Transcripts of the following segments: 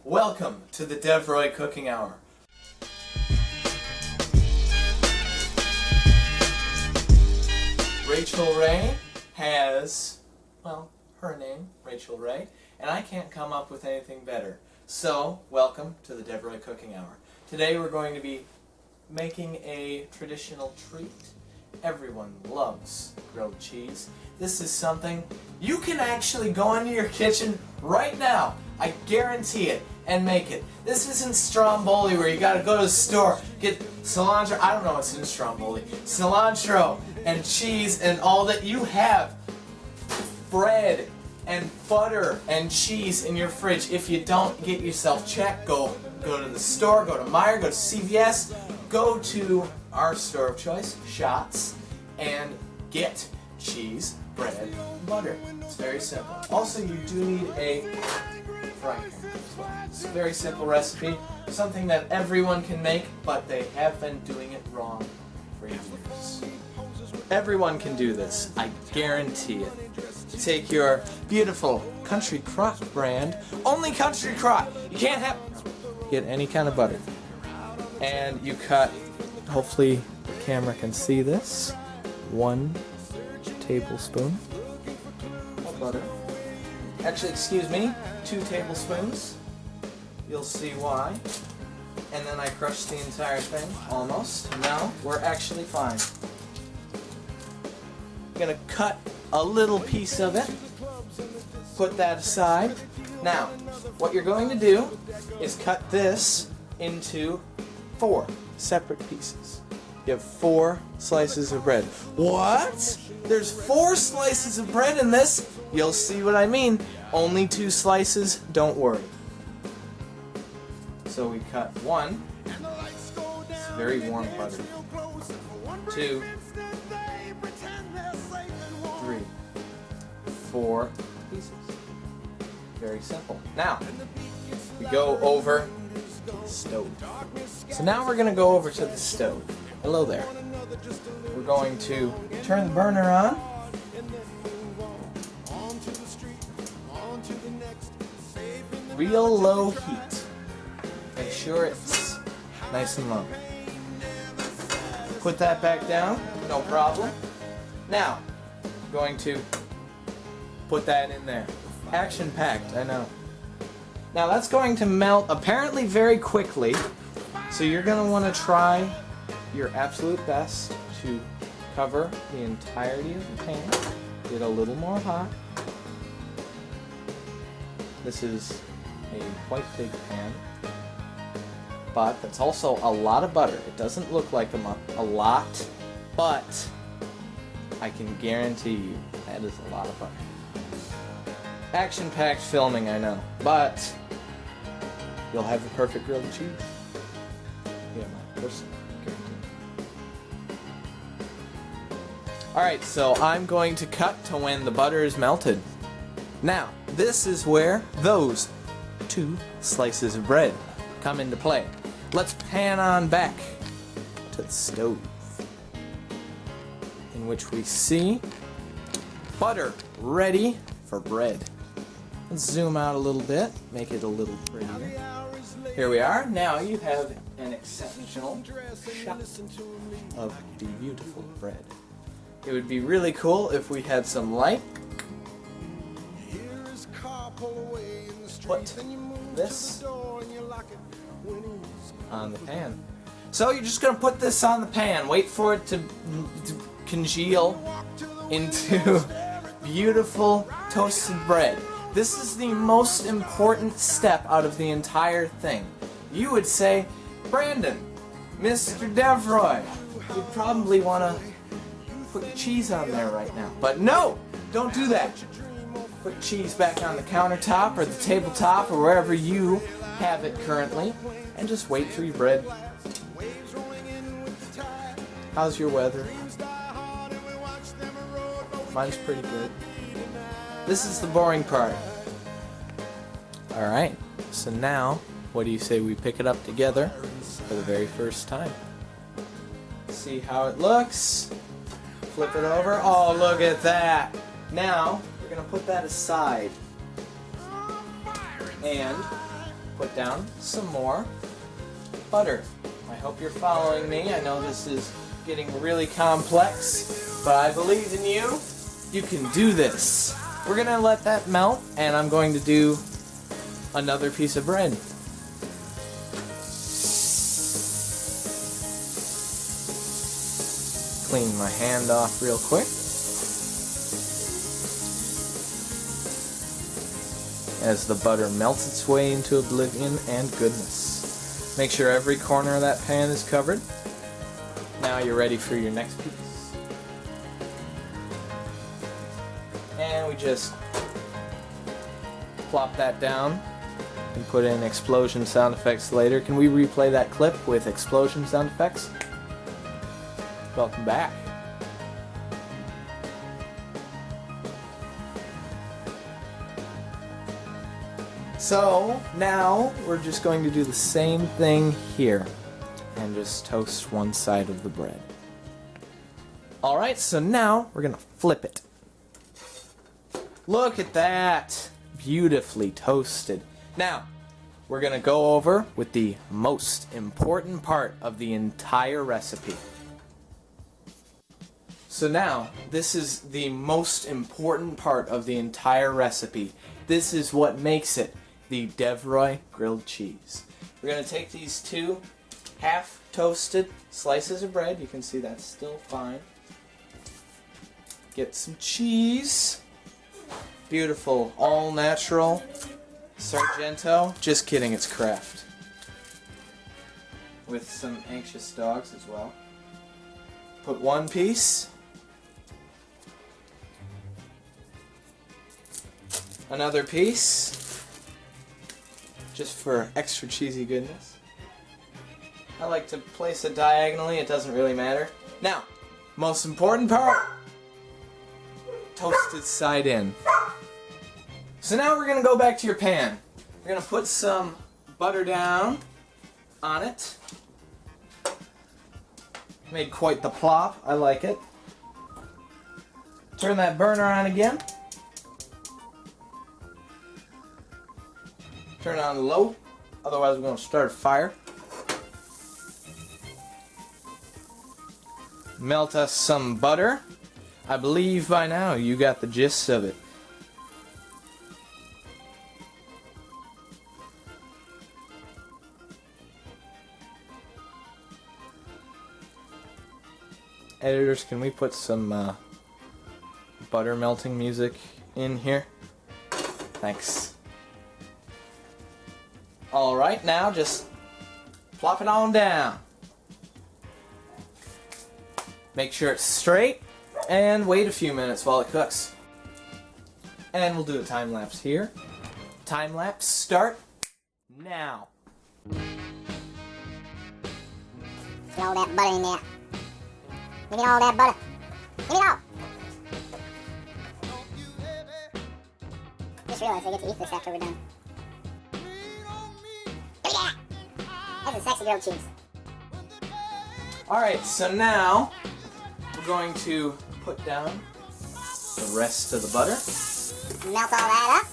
Welcome to the Devroy Cooking Hour. Rachel Ray has, well, her name, Rachel Ray, and I can't come up with anything better. So, welcome to the Devroy Cooking Hour. Today we're going to be making a traditional treat. Everyone loves grilled cheese. This is something you can actually go into your kitchen right now, I guarantee it, and make it. This isn't stromboli where you gotta go to the store, get cilantro, I don't know what's in stromboli, cilantro and cheese and all that. You have bread and butter and cheese in your fridge. If you don't, get yourself checked. Go to the store, go to Meijer, go to CVS, go to our store of choice, Shots, and get cheese, bread, and butter. It's very simple. Also, you do need a frying pan as well. It's a very simple recipe, something that everyone can make, but they have been doing it wrong for years. Everyone can do this, I guarantee it. Take your beautiful Country Crock brand, only Country Crock. You can't get any kind of butter. And you cut, hopefully the camera can see this, 1 tablespoon of butter. Actually, excuse me, 2 tablespoons. You'll see why. And then I crushed the entire thing, almost. Now we're actually fine. I'm gonna cut a little piece of it, put that aside. Now, what you're going to do is cut this into 4 separate pieces. You have 4 slices of bread. What? There's 4 slices of bread in this? You'll see what I mean. Only 2 slices, don't worry. So we cut 1. It's very warm butter. 2, 3, 4 pieces. Very simple. Now, we go over to the stove. So now we're going to go over to the stove. Hello there. We're going to turn the burner on. Real low heat. Make sure it's nice and low. Put that back down, no problem. Now, I'm going to put that in there. Action-packed, I know. Now that's going to melt apparently very quickly, so you're going to want to try your absolute best to cover the entirety of the pan. Get a little more hot. This is a quite big pan, but that's also a lot of butter. It doesn't look like a lot, but I can guarantee you that is a lot of butter. Action-packed filming, I know, but you'll have the perfect grilled cheese. Yeah, my personal guarantee. Alright, so I'm going to cut to when the butter is melted. Now, this is where those 2 slices of bread come into play. Let's pan on back to the stove, in which we see butter ready for bread. Let's zoom out a little bit, make it a little prettier. Here we are. Now you have an exceptional shot of the beautiful bread. It would be really cool if we had some light. Put this on the pan. So you're just going to put this on the pan. Wait for it to congeal into beautiful toasted bread. This is the most important step out of the entire thing. You would say, Brandon, Mr. Devroy, you'd probably want to put cheese on there right now. But no, don't do that. Put cheese back on the countertop or the tabletop or wherever you have it currently, and just wait for your bread. How's your weather? Mine's pretty good. This is the boring part. Alright, so now, what do you say we pick it up together for the very first time? See how it looks. Flip it over. Oh, look at that. Now, we're going to put that aside. And put down some more butter. I hope you're following me. I know this is getting really complex, but I believe in you. You can do this. We're going to let that melt, and I'm going to do another piece of bread. Clean my hand off real quick. As the butter melts its way into oblivion and goodness. Make sure every corner of that pan is covered. Now you're ready for your next piece. And we just plop that down and put in explosion sound effects later. Can we replay that clip with explosion sound effects? Welcome back. So now we're just going to do the same thing here and just toast one side of the bread. Alright, so now we're going to flip it. Look at that! Beautifully toasted. Now, we're going to go over with the most important part of the entire recipe. So now, this is the most important part of the entire recipe. This is what makes it the Devroy grilled cheese. We're going to take these two half-toasted slices of bread. You can see that's still fine. Get some cheese. Beautiful, all-natural Sargento. Just kidding, it's Kraft. With some anxious dogs as well. Put one piece. Another piece. Just for extra cheesy goodness. I like to place it diagonally, it doesn't really matter. Now, most important part. Toasted side in. So now we're going to go back to your pan. We're going to put some butter down on it. Made quite the plop. I like it. Turn that burner on again. Turn it on low. Otherwise we're going to start a fire. Melt us some butter. I believe by now you got the gist of it. Editors, can we put some butter melting music in here? Thanks. Alright, now just plop it on down. Make sure it's straight and wait a few minutes while it cooks. And we'll do a time lapse here. Time lapse start now. Get all that butter in there. Give me all that butter. Give me it all. Just realized I get to eat this after we're done. Give me that. That's a sexy grilled cheese. Alright, so now we're going to put down the rest of the butter. Melt all that up.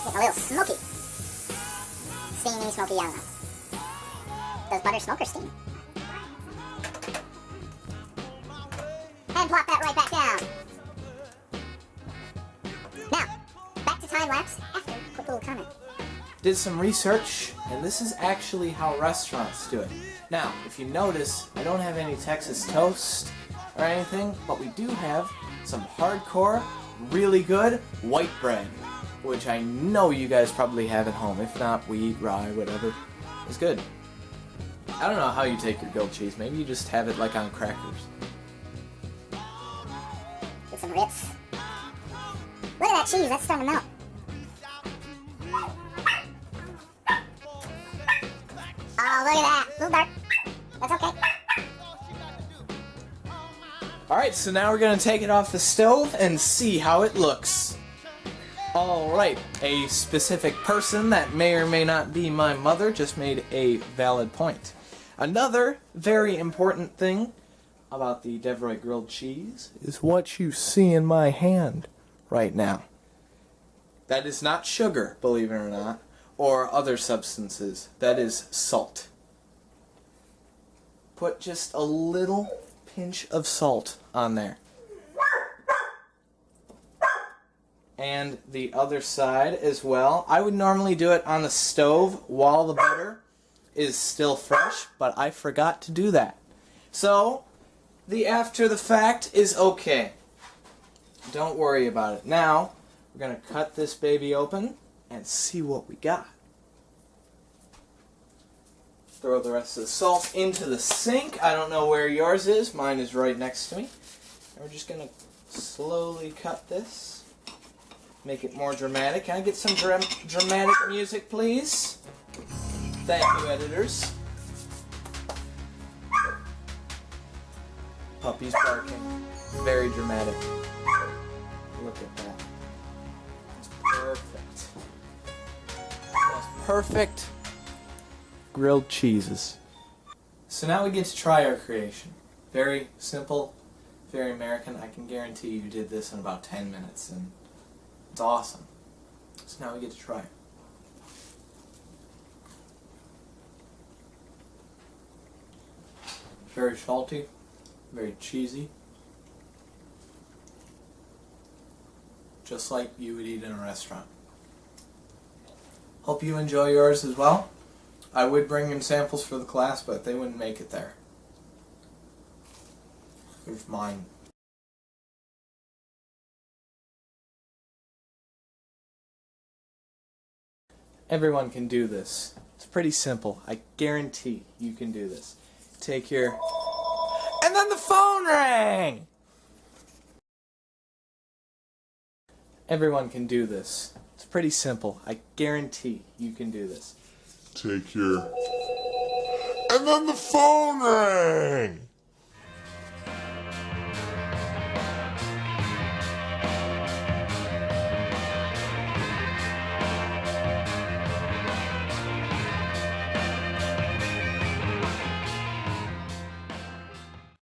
Get a little smoky. Steamy, smoky, I don't know. Does butter smoke or steam? And plop that right back down. Now, back to time lapse after quick little comment. Did some research, and this is actually how restaurants do it. Now, if you notice, I don't have any Texas toast or anything, but we do have some hardcore, really good white bread, which I know you guys probably have at home. If not, wheat, rye, whatever. It's good. I don't know how you take your grilled cheese. Maybe you just have it like on crackers. Get some Ritz. Look at that cheese, that's starting to melt. Oh, look at that. A little dark. That's okay. Alright, so now we're going to take it off the stove and see how it looks. Alright, a specific person that may or may not be my mother just made a valid point. Another very important thing about the Devroy grilled cheese is what you see in my hand right now. That is not sugar, believe it or not, or other substances. That is salt. Put just a little pinch of salt on there. And the other side as well. I would normally do it on the stove while the butter is still fresh, but I forgot to do that. So, the after the fact is okay. Don't worry about it. Now, we're going to cut this baby open and see what we got. Throw the rest of the salt into the sink. I don't know where yours is. Mine is right next to me. And we're just going to slowly cut this. Make it more dramatic. Can I get some dramatic music, please? Thank you, editors. Puppy's barking. Very dramatic. Look at that. It's perfect. That's perfect grilled cheeses. So now we get to try our creation. Very simple, very American. I can guarantee you did this in about 10 minutes, and it's awesome. So now we get to try it. Very salty, very cheesy. Just like you would eat in a restaurant. Hope you enjoy yours as well. I would bring in samples for the class, but they wouldn't make it there. Here's mine. Everyone can do this. It's pretty simple. I guarantee you can do this. Take your... And then the phone rang! Everyone can do this. It's pretty simple. I guarantee you can do this. Take your... And then the phone rang!